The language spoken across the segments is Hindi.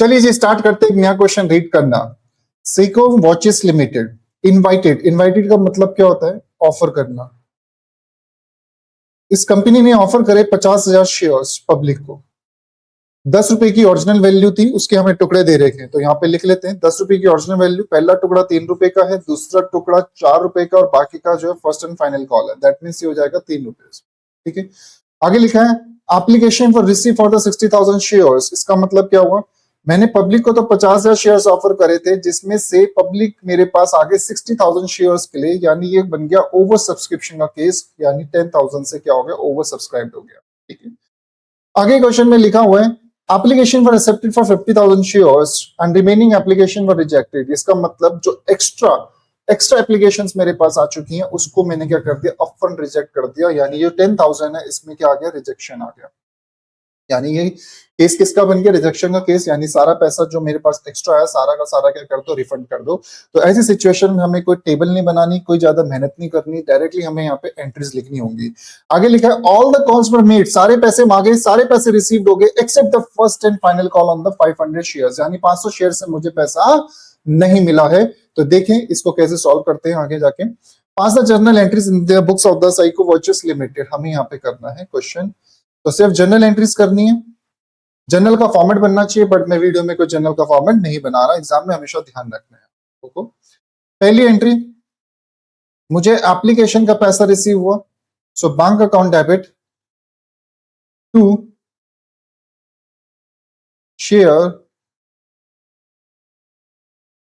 चलिए जी स्टार्ट करते हैं, नया क्वेश्चन रीड करना। सेको वॉचेस लिमिटेड इनवाइटेड का मतलब क्या होता है? ऑफर करना। इस कंपनी ने ऑफर करे 50,000 शेयर्स पब्लिक को। 10 रुपए की ओरिजिनल वैल्यू थी, उसके हमें टुकड़े दे रखे हैं, तो यहाँ पे लिख लेते हैं 10 रुपए की ओरिजिनल वैल्यू। पहला टुकड़ा 3 रुपए का है, दूसरा टुकड़ा 4 रुपए का और बाकी का जो है फर्स्ट एंड फाइनल कॉल है। दैट मीन्स ये हो जाएगा 3 रुपए। ठीक है, आगे लिखा है application for receive for the 60,000 shares. इसका मतलब क्या हुआ? मैंने पब्लिक को तो 50,000 शेयर्स ऑफर करे थे, जिसमें से पब्लिक मेरे पास आगे 60,000 शेयर्स के लिए, यानी ये बन गया ओवर सब्सक्रिप्शन का केस, यानी 10,000 से क्या हो गया? ओवर सब्सक्राइब हो गया। ठीक है, आगे क्वेश्चन में लिखा हुआ है application for accepted for 50,000 shares and remaining application for rejected. इसका मतलब जो एक्स्ट्रा एप्लीकेशंस मेरे पास आ चुकी हैं, उसको मैंने क्या कर दिया? अपफ्रंट रिजेक्ट कर दिया, यानी ये 10,000 है, इसमें क्या आ गया? रिजेक्शन आ गया। यानी ये केस किसका बन गया? रिजेक्शन का केस। यानी सारा पैसा जो मेरे पास एक्स्ट्रा है, सारा का सारा क्या कर दो? रिफंड कर दो। तो ऐसी सिचुएशन में हमें कोई टेबल नहीं बनानी, कोई ज्यादा मेहनत नहीं करनी, डायरेक्टली हमें यहाँ पे एंट्रीज लिखनी होंगी। आगे लिखा है all the calls were made, सारे पैसे मांगे, सारे पैसे रिसीव्ड हो गए except the first and final call on the 500 shares. यानी 500 शेयर से मुझे पैसा नहीं मिला है। तो देखें इसको कैसे सॉल्व करते हैं आगे जाके। Pass the journal entries in the books of the Psycho Watches Limited, हमें यहाँ पे करना है क्वेश्चन। तो सिर्फ जर्नल एंट्रीज करनी है। जनरल का फॉर्मेट बनना चाहिए, बट मैं वीडियो में कोई जनरल का फॉर्मेट नहीं बना रहा। एग्जाम में हमेशा ध्यान रखना है। तो पहली एंट्री, मुझे एप्लीकेशन का पैसा रिसीव हुआ, so bank account debit to share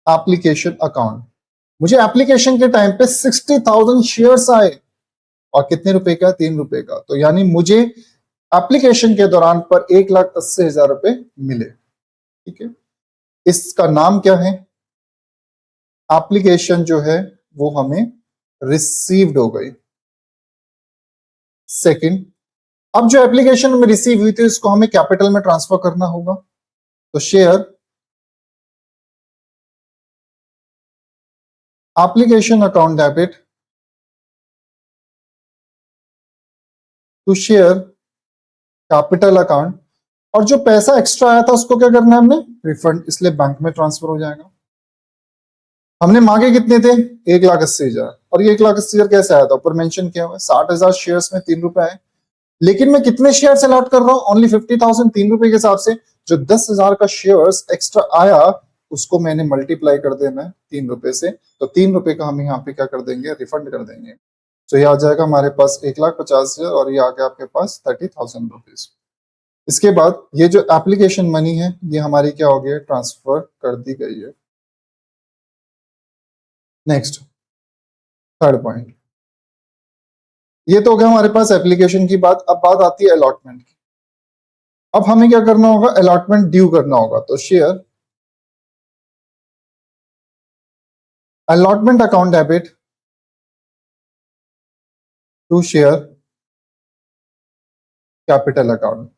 application account. मुझे एप्लीकेशन के टाइम पे 60,000 शेयर्स आए और कितने रुपए का? 3 रुपए का। तो यानी मुझे एप्लीकेशन के दौरान पर 1,80,000 रुपए मिले। ठीक है, इसका नाम क्या है? एप्लीकेशन जो है वो हमें रिसीव्ड हो गई। सेकंड, अब जो एप्लीकेशन में रिसीव हुई थी उसको हमें कैपिटल में ट्रांसफर करना होगा। तो share application account debit to share capital account, और जो पैसा एक्स्ट्रा आया था उसको क्या करना है? हमने रिफंड, इसलिए बैंक में ट्रांसफर हो जाएगा। हमने मांगे कितने थे? 1,80,000। और ये 1,80,000 कैसे आया था? ऊपर मेंशन किया हुआ है 60,000 शेयर्स में 3 रुपए आए। लेकिन मैं कितने शेयर से अलॉट कर रहा हूं? ओनली 50,000। 3 रुपए के हिसाब से जो 10,000 का शेयर्स एक्स्ट्रा आया उसको मैंने मल्टीप्लाई कर देना है 3 रुपए से। तो 3 रुपए का हम यहाँ पे क्या कर देंगे? रिफंड कर देंगे। तो ये आ जाएगा हमारे पास 1,50,000 और ये आ गया आपके पास 30,000 रुपीज। इसके बाद ये जो एप्लीकेशन मनी है ये हमारी क्या हो गई? ट्रांसफर कर दी गई है। नेक्स्ट, थर्ड पॉइंट, ये तो हो गया हमारे पास एप्लीकेशन की बात। अब बात आती है अलॉटमेंट की। अब हमें क्या करना होगा? अलॉटमेंट ड्यू करना होगा। तो share allotment account debit to share capital account.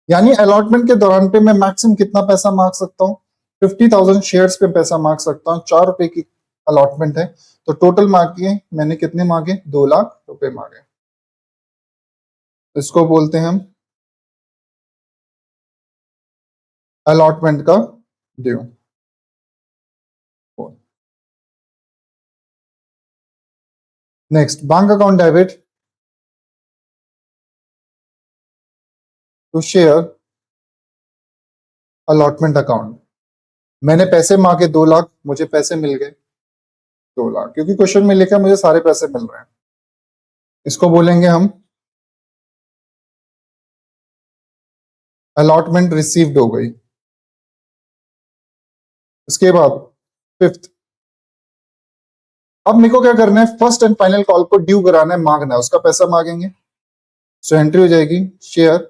यानी अलॉटमेंट के दौरान पे मैं मैक्सिमम कितना पैसा मांग सकता हूँ? 50,000 शेयर्स पे पैसा मांग सकता हूँ। 4 रुपए की अलॉटमेंट है, तो टोटल मांगे मैंने कितने मांगे? 2 लाख रुपए मांगे। इसको बोलते हैं हम अलॉटमेंट का due. Next, bank account debit to share allotment account. मैंने पैसे मांगे 2 लाख, मुझे पैसे मिल गए 2 लाख, क्योंकि क्वेश्चन में लिखा मुझे सारे पैसे मिल रहे हैं। इसको बोलेंगे हम अलॉटमेंट रिसीव्ड हो गई। इसके बाद फिफ्थ, अब मेरे को क्या करना है? फर्स्ट एंड फाइनल कॉल को ड्यू कराना है, मांगना है, उसका पैसा मांगेंगे। सो एंट्री हो जाएगी share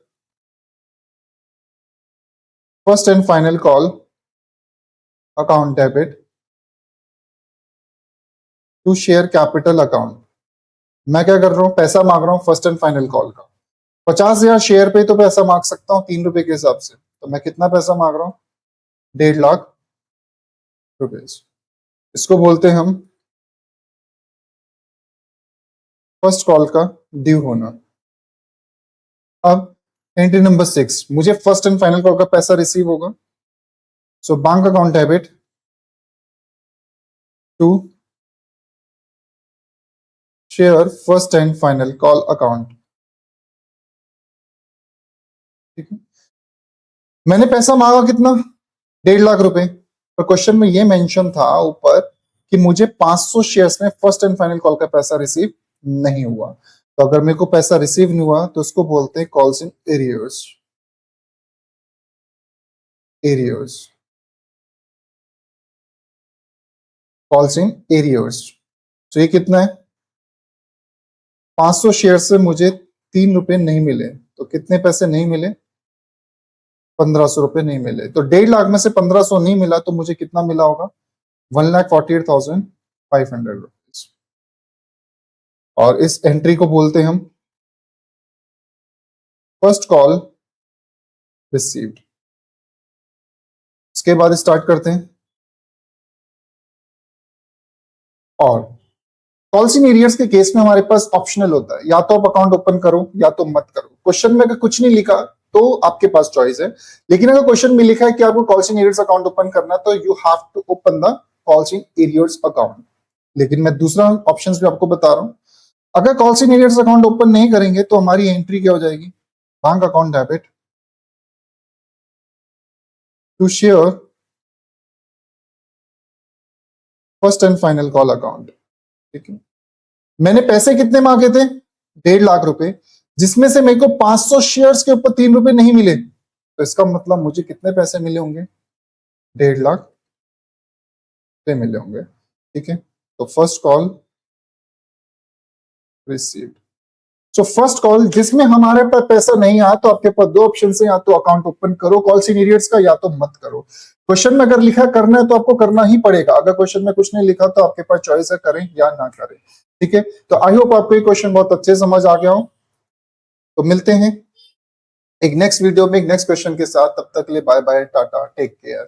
first and final call account debit to share capital account. मैं क्या कर रहा हूं? पैसा मांग रहा हूं फर्स्ट एंड फाइनल कॉल का। 50,000 शेयर पे तो पैसा मांग सकता हूं 3 रुपए के हिसाब से। तो मैं कितना पैसा मांग रहा हूं? 1.5 लाख रुपीज। इसको बोलते हैं हम फर्स्ट कॉल का ड्यू होना। अब एंट्री नंबर 6, मुझे फर्स्ट एंड फाइनल कॉल का पैसा रिसीव होगा। So bank account debit to share first and final call account. ठीक है, मैंने पैसा मांगा कितना, 1.5 लाख रुपए, पर क्वेश्चन में ये मेंशन था ऊपर कि मुझे 500 शेयर्स में फर्स्ट एंड फाइनल कॉल का पैसा रिसीव नहीं हुआ। तो अगर मेरे को पैसा रिसीव नहीं हुआ तो उसको बोलते हैं calls in arrears. Calls in arrears. तो ये कितना है, 500 शेयर से मुझे 3 रुपए नहीं मिले, तो कितने पैसे नहीं मिले, 1500 रुपए नहीं मिले। तो 1.5 लाख में से 1500 नहीं मिला तो मुझे कितना मिला होगा, 1,48,500 रुपीज। और इस एंट्री को बोलते हैं हम फर्स्ट कॉल रिसीव्ड। इसके बाद स्टार्ट करते हैं। और कॉल्स इन एरियर्स के केस में हमारे पास ऑप्शनल होता है, या तो आप अकाउंट ओपन करो या तो मत करो। क्वेश्चन में अगर कुछ नहीं लिखा तो आपके पास चॉइस है, लेकिन अगर क्वेश्चन में लिखा है कि आपको calls in arrears account open करना है तो you have to open the calls in arrears account. लेकिन मैं दूसरा ऑप्शन भी आपको बता रहा हूं, अगर calls in arrears account open नहीं करेंगे तो हमारी एंट्री क्या हो जाएगी, bank account debit to share first and final call account. ठीक है, मैंने पैसे कितने मांगे थे, 1.5 लाख रुपए, जिसमें से मेरे को 500 शेयर्स के ऊपर 3 रुपए नहीं मिले, तो इसका मतलब मुझे कितने पैसे मिले होंगे, 1.5 लाख रुपए मिले होंगे। ठीक है, तो first call received. So first call जिसमें हमारे पास पैसा नहीं आया तो आपके पास दो ऑप्शन है, या तो अकाउंट ओपन करो कॉल्स इन एरियर्स का, या तो मत करो। क्वेश्चन में अगर लिखा करना है तो आपको करना ही पड़ेगा, अगर क्वेश्चन में कुछ नहीं लिखा तो आपके पास चॉइस है करें या ना करें। ठीक है, तो आई होप आपको ये क्वेश्चन बहुत अच्छे समझ आ गया हो। तो मिलते हैं एक नेक्स्ट वीडियो में एक नेक्स्ट क्वेश्चन के साथ, तब तक के लिए bye bye, tata, take care.